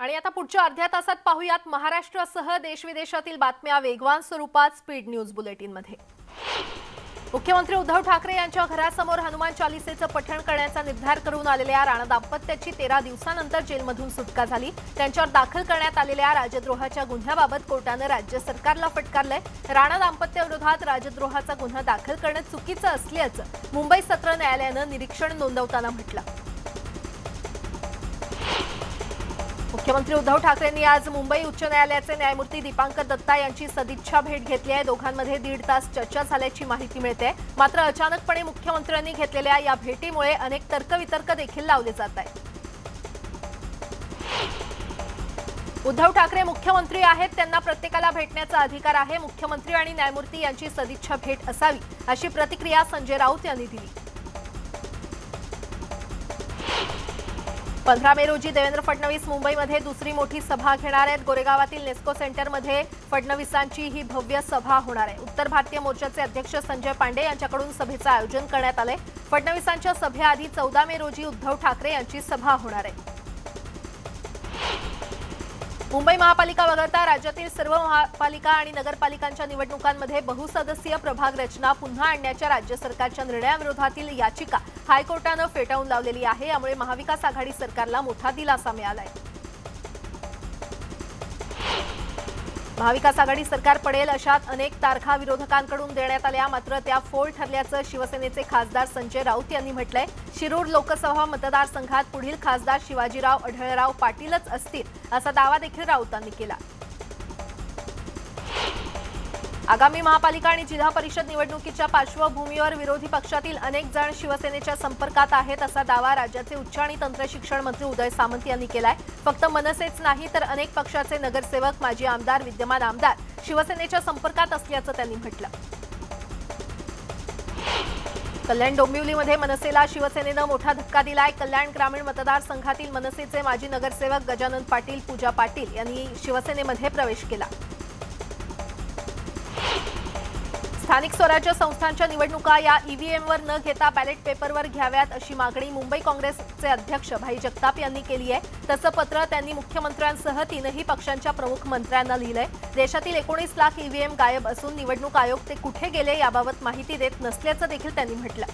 आणि आता पुढच्या अर्ध्या तासात पाहूयात महाराष्ट्रासह देशविदेशातील बातम्या वेगवान स्वरूपात स्पीड न्यूज बुलेटिनमध्ये। मुख्यमंत्री उद्धव ठाकरे यांच्या घरासमोर हनुमान चालीसेचं पठण करण्याचा निर्धार करून आलेल्या राणा दाम्पत्याची 13 दिवसांनंतर जेलमधून सुटका झाली। त्यांच्यावर दाखल करण्यात आलेल्या राजद्रोहाच्या गुन्ह्याबाबत कोर्टाने राज्य सरकारला फटकारलंय। राणा दाम्पत्याविरोधात राजद्रोहाचा गुन्हा दाखल करणं चुकीचं असल्याचं मुंबई सत्र न्यायालयानं निरीक्षण नोंदवताना म्हटलं। मुख्यमंत्री उद्धव ठाकरेंनी आज मुंबई उच्च न्यायालयाचे न्यायमूर्ती दीपांकर दत्ता यांची सदिच्छा भेट घेतली आहे। दोघांमध्ये 1.5 तास चर्चा झाल्याची माहिती मिळते। मात्र अचानकपणे मुख्यमंत्र्यांनी घेतलेल्या या भेटीमुळे अनेक तर्कवितर्क देखील लावले जात आहेत। उद्धव ठाकरे मुख्यमंत्री आहेत, त्यांना प्रत्येकाला भेटण्याचा अधिकार आहे। मुख्यमंत्री आणि न्यायमूर्ती यांची सदिच्छा भेट असावी अशी प्रतिक्रिया संजय राऊत यांनी दिली। 15 मे रोजी देवेंद्र फडणवीस मुंबईमध्ये दुसरी मोठी सभा घेणार आहेत। गोरेगावातील नेस्को सेंटरमध्ये फडणवीसांची ही भव्य सभा होणार आहे। उत्तर भारतीय मोर्चाचे अध्यक्ष संजय पांडे यांच्याकडून सभेचं आयोजन करण्यात आले। फडणवीसांच्या सभेआधी 14 मे रोजी उद्धव ठाकरे यांची सभा होणार आहे। मुंबई महापालिका वगळता राज्यातील सर्व महापालिका आणि नगरपालिकांच्या निवडणुकांमध्ये बहुसदस्यीय प्रभाग रचना पुन्हा आणण्याच्या राज्य सरकारच्या निर्णयाविरोधातील याचिका हायकोर्टानं फेटाळून लावलेली आहे। यामुळे महाविकास आघाडी सरकारला मोठा दिलासा मिळालाय। महाविकास आघाडी सरकार पडेल अशात अनेक तारखा विरोधकांकडून देण्यात आल्या, मात्र त्या फोल ठरल्याचं शिवसेनेचे खासदार संजय राऊत यांनी म्हटलंय। शिरूर लोकसभा मतदारसंघात पुढील खासदार शिवाजीराव अढळराव पाटीलच असतील असा दावा देखील राऊतांनी केला। आगामी महापालिका आणि जिल्हा परिषद निवडणुकीच्या पार्श्वभूमीवर विरोधी पक्षातील अनेक जण शिवसेनेच्या संपर्कात आहेत असा दावा राज्याचे उच्च आणि तंत्र शिक्षण मंत्री उदय सामंत यांनी केलाय। फक्त मनसेच नाही तर अनेक पक्षाचे नगरसेवक, माजी आमदार, विद्यमान आमदार शिवसेनेच्या संपर्कात असल्याचं त्यांनी म्हटलं। कल्याण डोंबिवलीमध्ये मनसेला शिवसेनेनं मोठा धक्का दिलाय। कल्याण ग्रामीण मतदारसंघातील मनसेचे माजी नगरसेवक गजानन पाटील, पूजा पाटील यांनी शिवसेनेमध्ये प्रवेश केला। स्थानिक स्वराज्य संस्थांच्या निवडणुका या ईव्हीएमवर न घेता बॅलेट पेपरवर घ्याव्यात अशी मागणी मुंबई काँग्रेसचे अध्यक्ष भाई जगताप यांनी केली आहे। तसं पत्र त्यांनी मुख्यमंत्र्यांसह 3ही पक्षांच्या प्रमुख मंत्र्यांना लिहिलंय। देशातील 19 लाख ईव्हीएम गायब असून निवडणूक आयोग ते कुठे गेले याबाबत माहिती देत नसल्याचं देखील त्यांनी म्हटलं।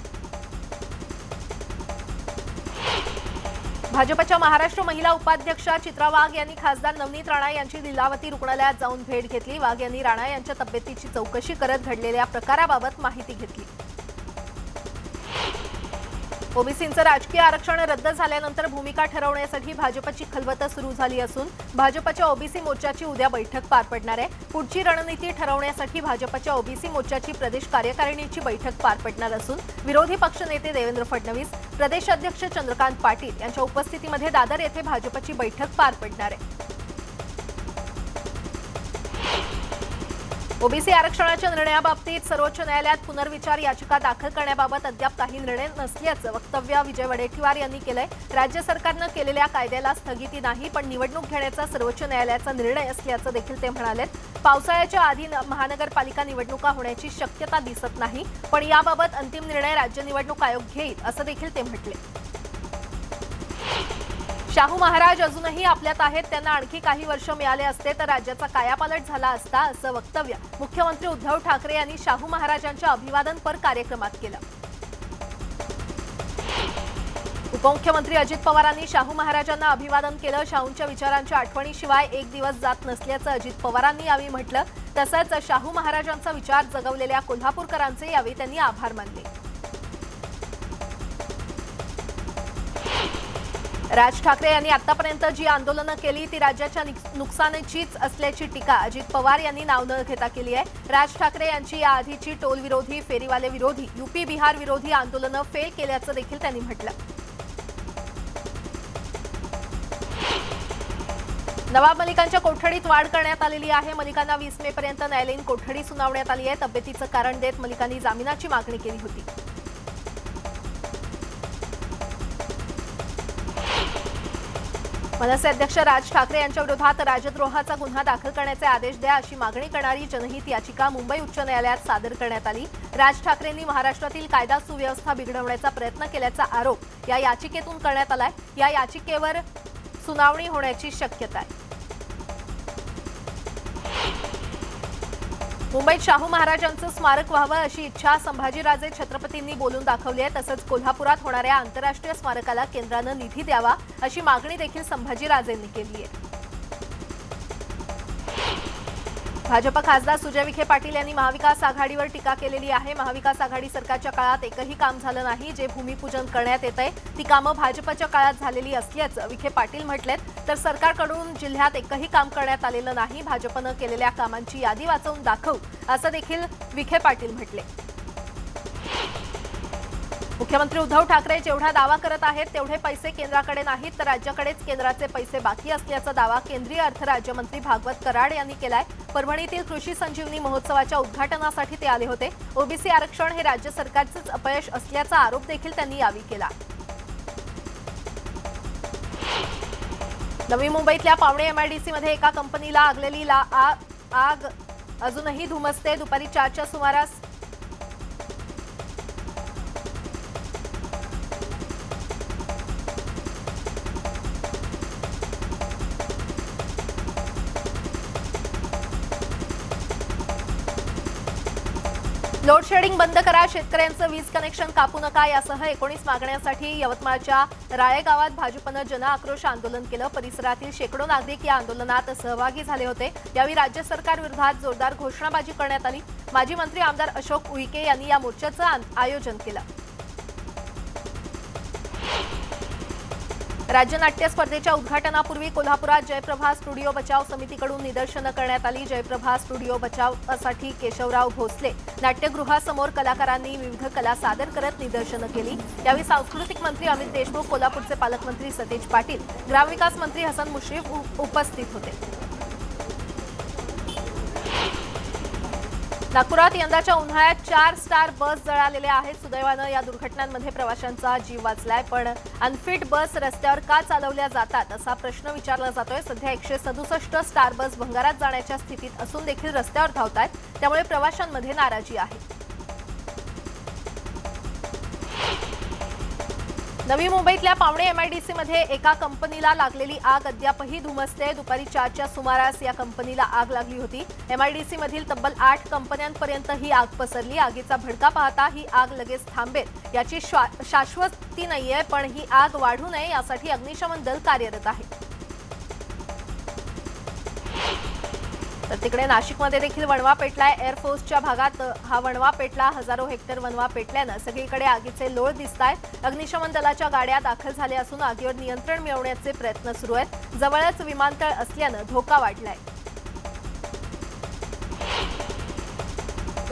भाजपच्या महाराष्ट्र महिला उपाध्यक्षा चित्रा वाघ यांनी खासदार नवनीत राणा यांची लीलावती रुग्णालयात जाऊन भेट घेतली। वाघ यांनी राणा यांच्या तब्येतीची चौकशी करत घडलेल्या प्रकाराबाबत माहिती घेतली। ओबीसींचं राजकीय आरक्षण रद्द झाल्यानंतर भूमिका ठरवण्यासाठी भाजपची खलबत सुरू झाली असून भाजपच्या ओबीसी मोर्चाची उद्या बैठक पार पडणार आहे। पुढची रणनीती ठरवण्यासाठी भाजपच्या ओबीसी मोर्चाची प्रदेश कार्यकारिणीची बैठक पार पडणार असून विरोधी पक्षनेते देवेंद्र फडणवीस, प्रदेश अध्यक्ष चंद्रकांत पाटील यांच्या उपस्थितीमध्ये दादर येथे भाजपची बैठक पार पडणार आहे। ओबीसी आरक्षणाच्या निर्णयाबाबतीत सर्वोच्च न्यायालयात पुनर्विचार याचिका दाखल करण्याबाबत अद्याप काही निर्णय नसल्याचं वक्तव्य विजय वडेट्टीवार यांनी केलंय। राज्य सरकारनं केलेल्या कायद्याला स्थगिती नाही, पण निवडणूक घेण्याचा सर्वोच्च न्यायालयाचा निर्णय असल्याचं देखील ते म्हणालेत। पावसाळ्याच्या आधी महानगरपालिका निवडणुका होण्याची शक्यता दिसत नाही, पण याबाबत अंतिम निर्णय राज्य निवडणूक आयोग घेईल असं देखील ते म्हटले। शाहू महाराज अजूनही आपल्यात आहेत, त्यांना आणखी काही वर्ष मिळाले असते तर राज्याचा कायापालट झाला असता असं वक्तव्य मुख्यमंत्री उद्धव ठाकरे यांनी शाहू महाराजांच्या अभिवादनपर कार्यक्रमात केलं। उपमुख्यमंत्री अजित पवारांनी शाहू महाराजांना अभिवादन केलं। शाहूंच्या विचारांच्या आठवणीशिवाय एक दिवस जात नसल्याचं अजित पवारांनी यावेळी म्हटलं। तसंच शाहू महाराजांचा विचार जगवलेल्या कोल्हापूरकरांचे यावेळी त्यांनी आभार मानले। राज ठाकरे यांनी आतापर्यंत जी आंदोलनं केली ती राज्याच्या नुकसानीचीच असल्याची टीका अजित पवार यांनी नाव न घेता केली आहे। राज ठाकरे यांची याआधीची टोल विरोधी, फेरीवाले विरोधी, यूपी बिहार विरोधी आंदोलनं फेल केल्याचं देखील त्यांनी म्हटलं। नवाब मलिकांच्या कोठडीत वाढ करण्यात आलेली आहे। मलिकांना 20 मे पर्यंत न्यायालयीन कोठडी सुनावण्यात आली आहे। तब्येतीचं कारण देत मलिकांनी जामिनाची मागणी केली होती। मनसे अध्यक्ष राज ठाकरे यांच्या विरोधात राजद्रोहाचा गुन्हा दाखल करण्याचे आदेश द्या अशी मागणी करणारी जनहित याचिका मुंबई उच्च न्यायालयात सादर करण्यात आली। राज ठाकरेंनी महाराष्ट्रातील कायदा सुव्यवस्था बिघडवण्याचा प्रयत्न केल्याचा आरोप या याचिकेतून करण्यात आलाय। या याचिकेवर सुनावणी होण्याची शक्यता आहे। मुंबईत शाहू महाराजांचं स्मारक व्हावं अशी इच्छा संभाजीराजे छत्रपतींनी बोलून दाखवली आहे। तसंच कोल्हापुरात होणाऱ्या आंतरराष्ट्रीय स्मारकाला केंद्रानं निधी द्यावा अशी मागणी देखील संभाजीराजेंनी केली आहे। भाजप खासदार सुजय विखे पाटील यांनी महाविकास आघाडीवर टीका केलेली आहे। महाविकास आघाडी सरकारच्या काळात एकही काम झालं नाही। जे भूमिपूजन करण्यात येतंय ती कामं भाजपच्या काळात झालेली असल्याचं विखे पाटील म्हटलेत। तर सरकारकडून जिल्ह्यात एकही काम करण्यात आलेलं नाही। भाजपनं केलेल्या कामांची यादी वाचवून दाखवू असं देखील विखे पाटील म्हटले। मुख्यमंत्री उद्धव ठाकरे जेवढा दावा करत आहेत तेवढे पैसे केंद्राकडे नाहीत तर राज्याकडेच केंद्राचे पैसे बाकी असल्याचा दावा केंद्रीय अर्थ राज्यमंत्री भागवत कराड यांनी केलाय। परभणीतील कृषी संजीवनी महोत्सवाच्या उद्घाटनासाठी ते आले होते। ओबीसी आरक्षण हे राज्य सरकारचंच अपयश असल्याचा आरोप देखील त्यांनी यावेळी केला। नवी मुंबईतल्या पावणे MIDC मध्ये एका कंपनीला लागलेली आग अजूनही धुमसते। दुपारी 4च्या सुमारास लोड शेडिंग बंद करा, शेतकऱ्यांचं वीज कनेक्शन कापू नका यासह 19 मागण्यांसाठी यवतमाळच्या राळे गावात भाजपनं जनआक्रोश आंदोलन केलं। परिसरातील शेकडो नागरिक या आंदोलनात सहभागी झाले होते। यावेळी राज्य सरकार विरोधात जोरदार घोषणाबाजी करण्यात आली। माजी मंत्री आमदार अशोक उईके यांनी या मोर्चाचं आयोजन केलं। राज्य नाट्य स्पर्धेच्या उद्घाटनापूर्वी कोल्हापुरात जयप्रभा स्टुडिओ बचाव समितीकडून निदर्शनं करण्यात आली। जयप्रभा स्टुडिओ बचावसाठी केशवराव भोसले नाट्यगृहासमोर कलाकारांनी विविध कला सादर करत निदर्शनं केली। यावेळी सांस्कृतिक मंत्री अमित देशमुख, कोल्हापूरचे पालकमंत्री सतेज पाटील, ग्रामविकास मंत्री हसन मुश्रीफ उपस्थित होते। नागपुरात यंदाच्या उन्हाळ्यात 4 स्टार बस जळालेल्या आहेत। सुदैवानं या दुर्घटनांमध्ये प्रवाशांचा जीव वाचलाय, पण अनफिट बस रस्त्यावर का चालवल्या जातात असा प्रश्न विचारला जातोय। सध्या 167 स्टार बस भंगारात जाण्याच्या स्थितीत असून देखील रस्त्यावर धावतायत, त्यामुळे प्रवाशांमध्ये नाराजी आहे। नवी मुंबईतल्या पावणे MIDC मध्ये एका कंपनीला लागलेली आग अद्यापही धुमसते। दुपारी 4च्या सुमारास या कंपनीला आग लागली होती। MIDC मधील तब्बल 8 कंपन्यांपर्यंत ही आग पसरली। आगीचा भडका पाहता ही आग लगेच थांबेल याची शाश्वती नाहीये, पण ही आग वाढू नये यासाठी अग्निशमन दल कार्यरत आहे। तर तिकडे नाशिकमध्ये देखील वणवा पेटलाय। एअरफोर्सच्या भागात हा वणवा पेटला। हजारो हेक्टर वणवा पेटल्यानं सगळीकडे आगीचे लोळ दिसतायत। अग्निशमन दलाच्या गाड्या दाखल झाल्या असून आगीवर नियंत्रण मिळवण्याचे प्रयत्न सुरू आहेत। जवळच विमानतळ असल्यानं धोका वाढलाय।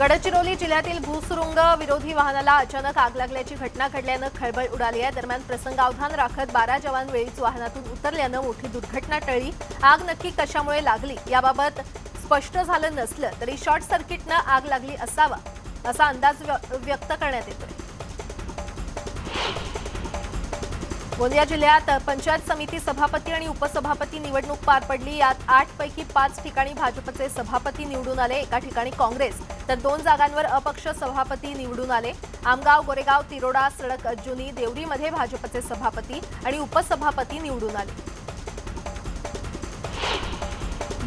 गडचिरोली जिल्ह्यातील भूसुरुंग विरोधी वाहनाला अचानक आग लागल्याची घटना घडल्यानं खळबळ उडाली आहे। दरम्यान प्रसंगावधान राखत 12 जवान वेळीच वाहनातून उतरल्यानं मोठी दुर्घटना टळली। आग नक्की कशामुळे लागली याबाबत स्पष्ट झालं नसलं तरी शॉर्ट सर्किटनं आग लागली असावा असा अंदाज व्यक्त करण्यात येतोय। गोंदिया जिल्ह्यात पंचायत समिती सभापती आणि उपसभापती निवडणूक पार पडली। यात 8 पैकी 5 ठिकाणी भाजपचे सभापती निवडून आले। एका ठिकाणी काँग्रेस तर 2 जागांवर अपक्ष सभापती निवडून आले। आमगाव, गोरेगाव, तिरोडा, सडक, अर्जुनी, देवरीमध्ये भाजपचे सभापती आणि उपसभापती निवडून आले।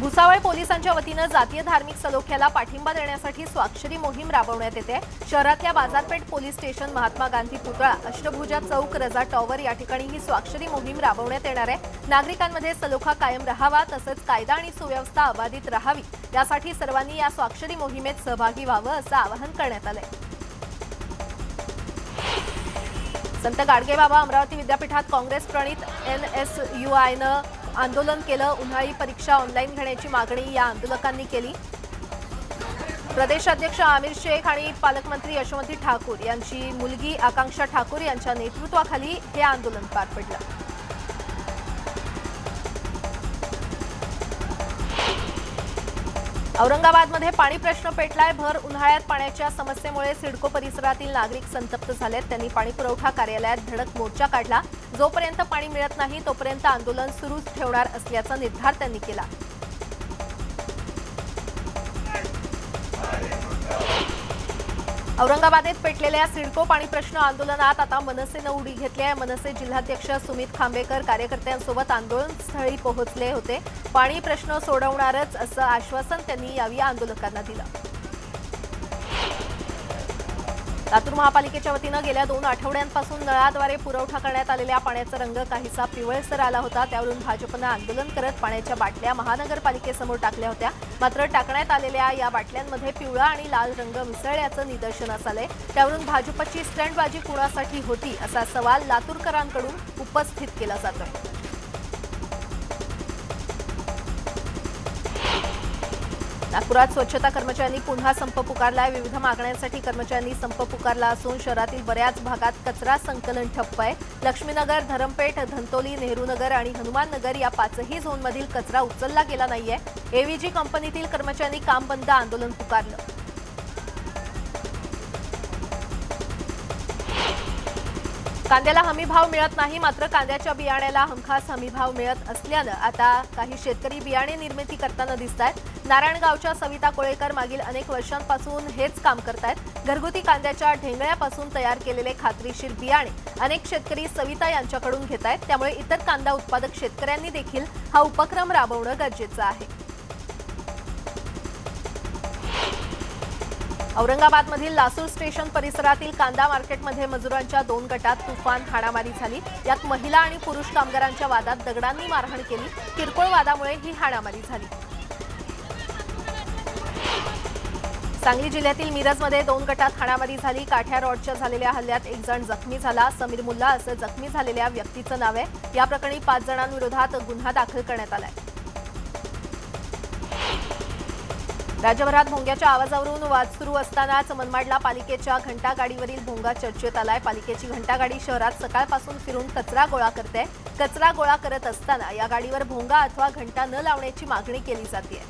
भुसावळ पोलिसांच्या वतीनं जातीय धार्मिक सलोख्याला पाठिंबा देण्यासाठी स्वाक्षरी मोहीम राबवण्यात येते। शहरातल्या बाजारपेठ पोलीस स्टेशन, महात्मा गांधी पुतळा, अष्टभुजा चौक, रजा टॉवर या ठिकाणी ही स्वाक्षरी मोहीम राबवण्यात येणार आहे। नागरिकांमध्ये सलोखा कायम राहावा तसंच कायदा आणि सुव्यवस्था अबाधित राहावी यासाठी सर्वांनी या स्वाक्षरी मोहिमेत सहभागी व्हावं असं आवाहन करण्यात आलंय। संत गाडगेबाबा अमरावती विद्यापीठात काँग्रेस प्रणित NSUIनं आंदोलन केलं। उन्हाळी परीक्षा ऑनलाईन घेण्याची मागणी या आंदोलकांनी केली। प्रदेशाध्यक्ष आमिर शेख आणि पालकमंत्री यशोमती ठाकूर यांची मुलगी आकांक्षा ठाकूर यांच्या नेतृत्वाखाली हे आंदोलन पार पडलं। औरंगाबादमध्ये पाणी प्रश्न पेटलाय। भर उन्हाळ्यात पाण्याच्या समस्येमुळे सिडको परिसरातील नागरिक संतप्त झालेत। त्यांनी पाणी पुरवठा कार्यालयात धडक मोर्चा काढला। जोपर्यंत पाणी मिळत नाही तोपर्यंत आंदोलन सुरूच ठेवणार असल्याचा निर्धार त्यांनी केला। औरंगाबादेत पेटलेल्या सिडको पाणी प्रश्न आंदोलनात आता मनसेनं उडी घेतली आहे। मनसे जिल्हाध्यक्ष सुमित खांबेकर कार्यकर्त्यांसोबत आंदोलनस्थळी पोहोचले होते। पाणी प्रश्न सोडवणारच असं आश्वासन त्यांनी यावेळी आंदोलकांना दिलं। लातूर महापालिकेच्या वतीनं गेल्या 2 आठवड्यांपासून नळाद्वारे पुरवठा करण्यात आलेल्या पाण्याचा रंग काहीसा पिवळसर आला होता। त्यावरून भाजपनं आंदोलन करत पाण्याच्या बाटल्या महानगरपालिकेसमोर टाकल्या होत्या। मात्र टाकण्यात आलेल्या या बाटल्यांमध्ये पिवळा आणि लाल रंग मिसळल्याचं निदर्शनास आलंय। त्यावरून भाजपची स्टंटबाजी कुणासाठी होती असा सवाल लातूरकरांकडून उपस्थित केला जातोय। नागपुरात स्वच्छता कर्मचाऱ्यांनी पुन्हा संप पुकारलाय। विविध मागण्यांसाठी कर्मचाऱ्यांनी संप पुकारला असून शहरातील बऱ्याच भागात कचरा संकलन ठप्प आहे। लक्ष्मीनगर, धरमपेठ, धंतोली, नेहरूनगर आणि हनुमान नगर या 5ही झोनमधील कचरा उचलला गेला नाहीये। एव्हीजी कंपनीतील कर्मचाऱ्यांनी काम बंद आंदोलन पुकारलं। कांद्याला हमी भाव मिळत नाही, मात्र कांद्याच्या बियाण्याला हमखास हमी भाव मिळत असल्यानं आता काही शेतकरी बियाणे निर्मिती करताना दिसतायत। नारायणगावच्या सविता कोळेकर मागील अनेक वर्षांपासून हेच काम करतायत। घरगुती कांद्याच्या ढेंगळ्यापासून तयार केलेले खात्रीशीर बियाणे अनेक शेतकरी सविता यांच्याकडून घेतायत। त्यामुळे इतर कांदा उत्पादक शेतकऱ्यांनी देखील हा उपक्रम राबवणं गरजेचं आहे। औरंगाबादमधील लासूर स्टेशन परिसरातील कांदा मार्केटमध्ये मजुरांच्या 2 गटात तुफान हाणामारी झाली। यात महिला आणि पुरुष कामगारांच्या वादात दगडांनी मारहाण केली। किरकोळ वादामुळे ही हाणामारी झाली। सांगली जिल्ह्यातील मिरजमध्ये 2 गटात हाणामारी झाली। काठ्या रॉडच्या झालेल्या हल्ल्यात एक जण जखमी झाला। समीर मुल्ला असं जखमी झालेल्या व्यक्तीचं नाव आहे। या प्रकरणी 5 जणांविरोधात गुन्हा दाखल करण्यात आलाय। राज्यभरात भोंग्याच्या आवाजावरून वाद सुरू असतानाच मनमाडला पालिकेच्या घंटागाडीवरील भोंगा चर्चेत आलाय। पालिकेची घंटागाडी शहरात सकाळपासून फिरून कचरा गोळा करते। कचरा गोळा करत असताना या गाडीवर भोंगा अथवा घंटा न लावण्याची मागणी केली जाते।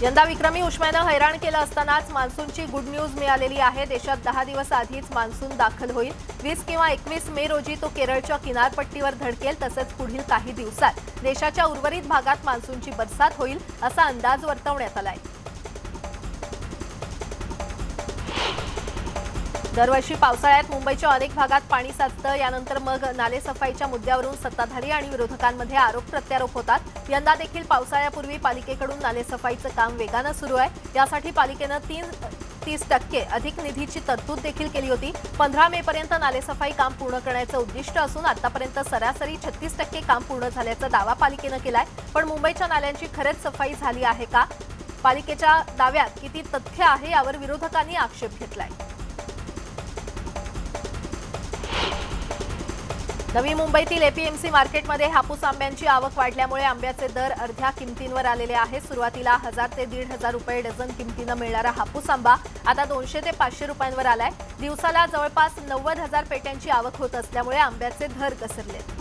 यंदा विक्रमी उष्म्यानं हैराण केलं असतानाच मान्सूनची गुड न्यूज मिळालेली आहे। देशात 10 दिवस आधीच मान्सून दाखल होईल। 20 किंवा 21 मे रोजी तो केरळच्या किनारपट्टीवर धडकेल। तसंच पुढील काही दिवसात देशाच्या उर्वरित भागात मान्सूनची बरसात होईल असा अंदाज वर्तवण्यात आलाय। दरवर्षी पावसाळ्यात मुंबईच्या अनेक भागात पाणी साचतं। यानंतर मग नालेसफाईच्या मुद्द्यावरून सत्ताधारी आणि विरोधकांमध्ये आरोप प्रत्यारोप होतात। यंदा देखील पावसाळ्यापूर्वी पालिकेकडून नालेसफाईचं काम वेगानं सुरू आहे। यासाठी पालिकेनं 30% अधिक निधीची तरतूद देखील केली होती। 15 मे पर्यंत नालेसफाई काम पूर्ण करण्याचं उद्दिष्ट असून आतापर्यंत सरासरी 36% काम पूर्ण झाल्याचा दावा पालिकेनं केलाय। पण मुंबईच्या नाल्यांची खरंच सफाई झाली आहे का? पालिकेच्या दाव्यात किती तथ्य आहे यावर विरोधकांनी आक्षेप घेतलाय। नवी मुंबईतील एपीएमसी मार्केटमध्ये हापूस आंब्यांची आवक वाढल्यामुळे आंब्याचे दर अर्ध्या किमतींवर आलेले आहेत। सुरुवातीला 1000 ते 1500 रुपये डझन किमतीनं मिळणारा हापूस आंबा आता 200 ते 500 रुपयांवर आलाय। दिवसाला जवळपास 90,000 पेट्यांची आवक होत असल्यामुळे आंब्याचे दर घसरलेत।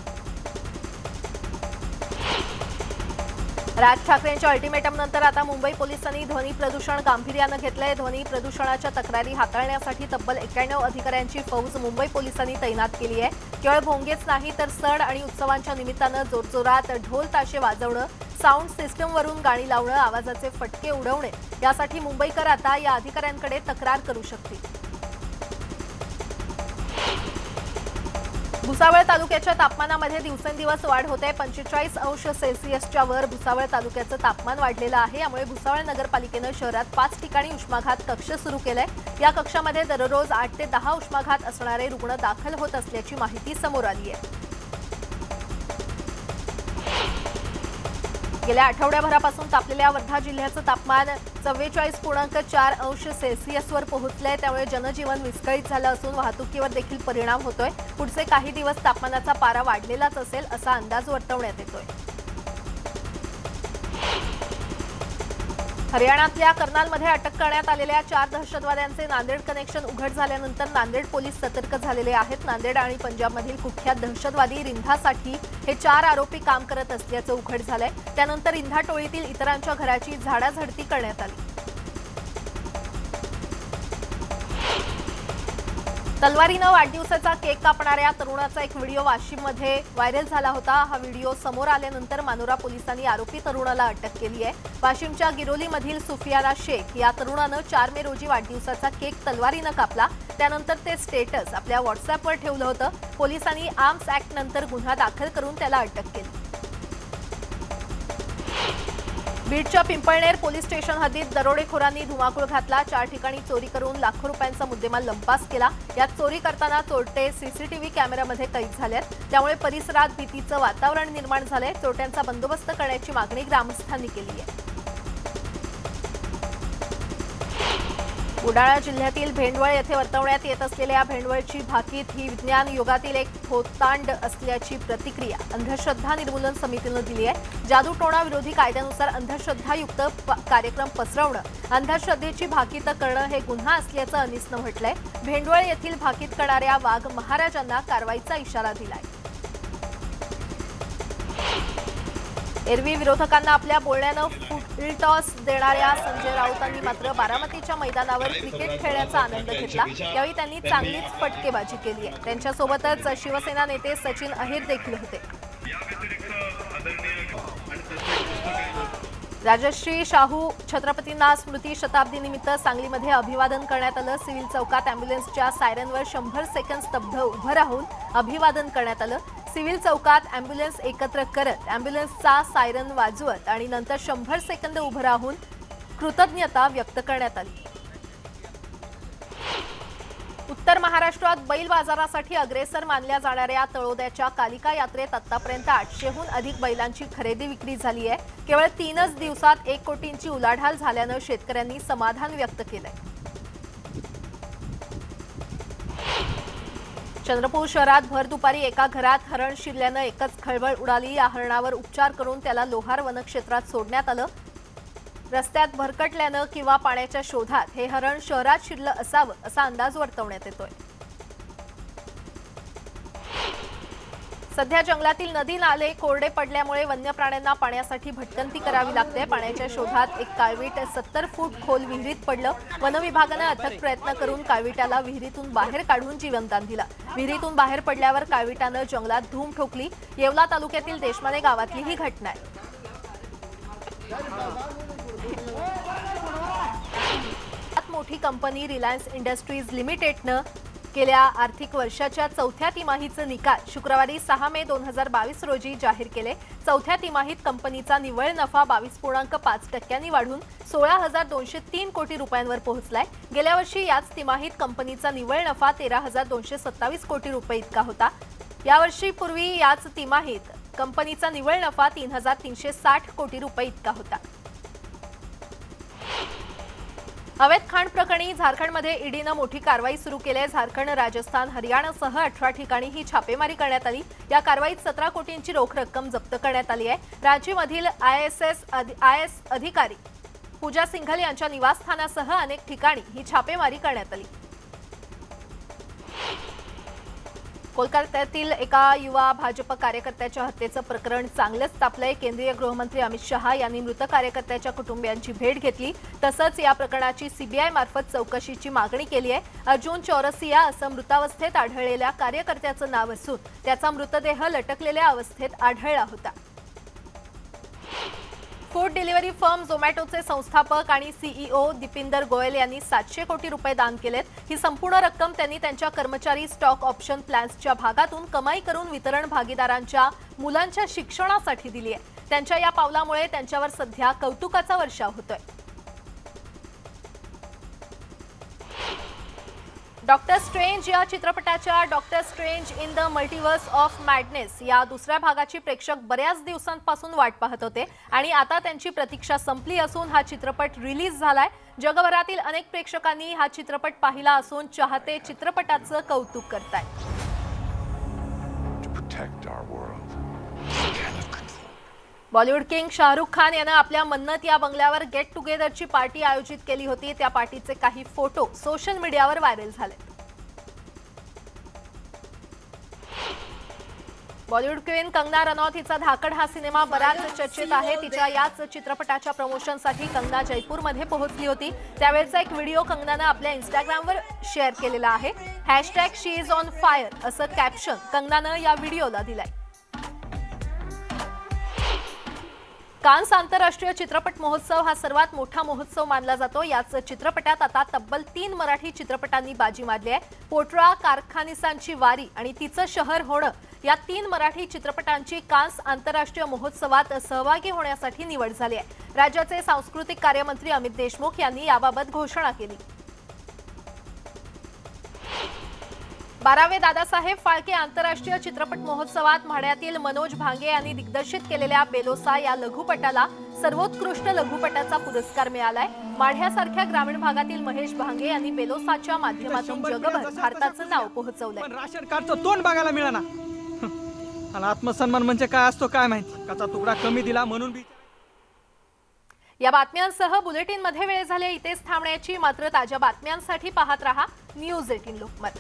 राज ठाकरेंच्या अल्टिमेटमनंतर आता मुंबई पोलिसांनी ध्वनी प्रदूषण गांभीर्यानं घेतलंय। ध्वनी प्रदूषणाच्या तक्रारी हाताळण्यासाठी तब्बल 91 अधिकाऱ्यांची फौज मुंबई पोलिसांनी तैनात केली आहे। केवळ भोंगेच नाही तर सण आणि उत्सवांच्या निमित्तानं जोरजोरात ढोल ताशे वाजवणं, साऊंड सिस्टमवरून गाणी लावणं, आवाजाचे फटके उडवणे यासाठी मुंबईकर आता या अधिकाऱ्यांकडे तक्रार करू शकतील। भुसावळ तालुक्याच्या तापमानामध्ये दिवसेंदिवस वाढ होते। 45 अंश सेल्सिअसच्या वर भुसावळ तालुक्याचं तापमान वाढलेलं आहे। यामुळे भुसावळ नगरपालिकेनं शहरात 5 ठिकाणी उष्माघात कक्ष सुरू केलाय। या कक्षामध्ये दररोज 8 ते 10 उष्माघात असणारे रुग्ण दाखल होत असल्याची माहिती समोर आली आहे। गेल्या आठवड्याभरापासून तापलेल्या वर्धा जिल्ह्याचं तापमान 44.4 अंश सेल्सिअसवर पोहोचलंय। त्यामुळे जनजीवन विस्कळीत झालं असून वाहतुकीवर देखील परिणाम होतोय। पुढचे काही दिवस तापमानाचा पारा वाढलेलाच असेल असा अंदाज वर्तवण्यात येतोय। हरियाणातल्या कर्नालमध्ये अटक करण्यात आलेल्या 4 दहशतवाद्यांचे नांदेड कनेक्शन उघड झाल्यानंतर नांदेड पोलीस सतर्क झालेले आहेत। नांदेड आणि पंजाबमधील कुख्यात दहशतवादी रिंधासाठी हे 4 आरोपी काम करत असल्याचं उघड झालंय। त्यानंतर रिंधा टोळीतील इतरांच्या घराची झाडाझडती करण्यात आली। तलवारीनं वाढदिवसाचा केक कापणाऱ्या तरुणाचा एक व्हिडिओ वाशिममध्ये व्हायरल झाला होता। हा व्हिडिओ समोर आल्यानंतर मानोरा पोलिसांनी आरोपी तरुणाला अटक केली आहे। वाशिमच्या गिरोलीमधील सुफियाना शेख या तरुणानं 4 मे रोजी वाढदिवसाचा केक तलवारीनं कापला। त्यानंतर ते स्टेटस आपल्या व्हॉट्सअॅपवर ठेवलं होतं। पोलिसांनी आर्म्स ऍक्ट नंतर गुन्हा दाखल करून त्याला अटक केली। बीडच्या पिंपळनेर पोलीस स्टेशन हद्दीत दरोडेखोरांनी धुमाकूळ घातला। 4 ठिकाणी चोरी करून लाखो रुपयांचा मुद्देमाल लंपास केला। यात चोरी करताना चोरटे सीसीटीव्ही कॅमेऱ्यामध्ये कैद झालेत। त्यामुळे परिसरात भीतीचं वातावरण निर्माण झालंय। चोरट्यांचा बंदोबस्त करण्याची मागणी ग्रामस्थांनी केली आहे। बुलढाणा जिल्ह्यातील भेंडवळ येथे वर्तवण्यात येत असलेल्या भेंडवळची भाकीत ही विज्ञान युगातील एक थोतांड असल्याची प्रतिक्रिया अंधश्रद्धा निर्मूलन समितीनं दिली आहे। जादूटोणा विरोधी कायद्यानुसार अंधश्रद्धायुक्त कार्यक्रम पसरवणं, अंधश्रद्धेची भाकीत करणं हे गुन्हा असल्याचं अनिसनं म्हटलंय। भेंडवळ येथील भाकीत करणाऱ्या वाघ महाराजांना कारवाईचा इशारा दिलाय। एरवी विरोधकांना आपल्या बोलण्यानं फुलटॉस देणाऱ्या संजय राऊतांनी मात्र बारामतीच्या मैदानावर क्रिकेट खेळण्याचा आनंद घेतला। यावेळी त्यांनी चांगलीच फटकेबाजी केली आहे। त्यांच्यासोबतच शिवसेना नेते सचिन अहिर देखील होते। राजश्री शाहू छत्रपतींना स्मृती शताब्दीनिमित्त सांगलीमध्ये अभिवादन करण्यात आलं। सिव्हिल चौकात अँब्युलन्सच्या सायरनवर 100 सेकंद स्तब्ध उभं राहून अभिवादन करण्यात आलं। सिव्हिल चौकात अँब्युलन्स एकत्र करत अँब्युलन्सचा सायरन वाजवत आणि नंतर 100 सेकंद उभं राहून कृतज्ञता व्यक्त करण्यात आली। उत्तर महाराष्ट्रात बैल बाजारासाठी अग्रेसर मानल्या जाणाऱ्या तळोद्याच्या कालिका यात्रेत आतापर्यंत 800हून अधिक बैलांची खरेदी विक्री झाली आहे। केवळ 3च दिवसात 1 कोटींची उलाढाल झाल्यानं शेतकऱ्यांनी समाधान व्यक्त केलंय। चंद्रपूर शहरात भर दुपारी एका घरात हरण शिरल्यानं एकच खळबळ उडाली। या हरणावर उपचार करून त्याला लोहार वनक्षेत्रात सोडण्यात आलं। रस्त्यात भरकटल्यानं किंवा पाण्याच्या शोधात हे हरण शहरात शिरलं असावं असा अंदाज वर्तवण्यात येतोय। सध्या जंगलातील नदी नाले कोरडे पडल्यामुळे वन्य प्राण्यांना पाण्यासाठी भटकंती करावी लागते। पाण्याच्या शोधात एक काळवीट 70 फूट खोल विहिरीत पडलं। वनविभागानं अथक प्रयत्न करून काळविटाला विहिरीतून बाहेर काढून जीवनदान दिलं। विहिरीतून बाहेर पडल्यावर काळविटानं जंगलात धूम ठोकली। येवला तालुक्यातील देशमाने गावातली ही घटना आहे। मोठी कंपनी रिलायन्स इंडस्ट्रीज लिमिटेडनं गेल्या आर्थिक वर्षाच्या चौथ्या तिमाहीचे निकाल शुक्रवारी 6 मे 2022 रोजी जाहीर केले। चौथ्या तिमाहीत कंपनीचा निव्वळ नफा 22.5% वाढून 16,203 कोटी रुपयांवर पोहोचलाय। गेल्या वर्षी याच तिमाहीत कंपनीचा निव्वळ नफा 13,227 कोटी रुपये इतका होता। यावर्षी पूर्वी याच तिमाहीत कंपनीचा निव्वळ नफा 3,360 कोटी रुपये इतका होता। अवैध खाण प्रकरणी झारखंडमध्ये ईडीनं मोठी कारवाई सुरू केली आहे। झारखंड, राजस्थान, हरियाणासह 18 ठिकाणी ही छापेमारी करण्यात आली। या कारवाईत 17 कोटींची रोख रक्कम जप्त करण्यात आली आहे। राज्यामधील IAS अधिकारी पूजा सिंघल यांच्या निवासस्थानासह अनेक ठिकाणी ही छापेमारी करण्यात आली। कोलकात्यातील एका युवा भाजप कार्यकर्त्याच्या हत्येचं प्रकरण चांगलंच तापलंय। केंद्रीय गृहमंत्री अमित शहा यांनी मृत कार्यकर्त्याच्या कुटुंबियांची भेट घेतली। तसंच या प्रकरणाची CBI मार्फत चौकशीची मागणी केली आहे। अर्जुन चौरसिया असं मृतावस्थेत आढळलेल्या कार्यकर्त्याचं नाव असून त्याचा मृतदेह लटकलेल्या अवस्थेत आढळला होता। फूड डिलिव्हरी फर्म झोमॅटोचे संस्थापक आणि CEO दीपिंदर गोयल यांनी 700 कोटी रुपये दान केलेत। ही संपूर्ण रक्कम त्यांनी त्यांच्या कर्मचारी स्टॉक ऑप्शन प्लॅन्सच्या भागातून कमाई करून वितरण भागीदारांच्या मुलांच्या शिक्षणासाठी दिली आहे। त्यांच्या या पावलामुळे त्यांच्यावर सध्या कौतुकाचा वर्षाव होतोय। डॉक्टर स्ट्रेंज या चित्रपटाच्या doctor strange in the multiverse of madness या दुसऱ्या भागाची प्रेक्षक बऱ्याच दिवसांपासून वाट पाहत होते आणि आता त्यांची प्रतीक्षा संपली असून हा चित्रपट रिलीज झालाय। जगभरातील अनेक प्रेक्षकांनी हा चित्रपट पाहिला असून चाहते चित्रपटाचं कौतुक करतायत। बॉलिवूड किंग शाहरुख खान यानं आपल्या मन्नत या बंगल्यावर गेट टुगेदरची पार्टी आयोजित केली होती। त्या पार्टीचे काही फोटो सोशल मीडियावर व्हायरल झाले। बॉलिवूड क्वीन कंगना रनौत हिचा धाकड हा सिनेमा बराच चर्चेत आहे। तिच्या याच चित्रपटाच्या प्रमोशनसाठी कंगना जयपूरमध्ये पोहोचली होती। त्यावेळचा एक व्हिडिओ कंगनाने आपल्या इंस्टाग्रामवर शेअर केलेला आहे। #शी इज ऑन फायर असं कॅप्शन कंगनानं या व्हिडिओला दिलंय। कान्स आंतरराष्ट्रीय चित्रपट महोत्सव हा सर्वात मोठा महोत्सव मानला जातो। याच चित्रपटात आता तब्बल 3 मराठी चित्रपटांनी बाजी मारली आहे। पोटरा, कारखानिसांची वारी आणि तिचं शहर होणं या 3 मराठी चित्रपटांची कान्स आंतरराष्ट्रीय महोत्सवात सहभागी होण्यासाठी निवड झाली आहे। राज्याचे सांस्कृतिक कार्यमंत्री अमित देशमुख यांनी याबाबत घोषणा केली। 12वे दादासाहेब फाळके आंतरराष्ट्रीय चित्रपट महोत्सवात म्हाड्यातील मनोज भांगे यांनी दिग्दर्शित केलेल्या बेलोसा या लघुपटाला सर्वोत्कृष्ट लघुपटाचा पुरस्कार मिळालाय। माढ्यासारख्या ग्रामीण भागातील महेश भांगे यांनी बेलोसाच्या माध्यमातून जगभर भारताचं नाव पोहोचवलंय। पण राशन कार्डचं तोंड बघायला मिळाला आणि आत्मसन्मान म्हणजे काय असतो काय माहिती, कचा तुकडा कमी दिला म्हणून बी। या बातम्यांसह बुलेटिनमध्ये वेळ झाली इथेच थांबण्याची, मात्र ताज्या बातम्यांसाठी पाहत रहा न्यूज 18 लोकमत।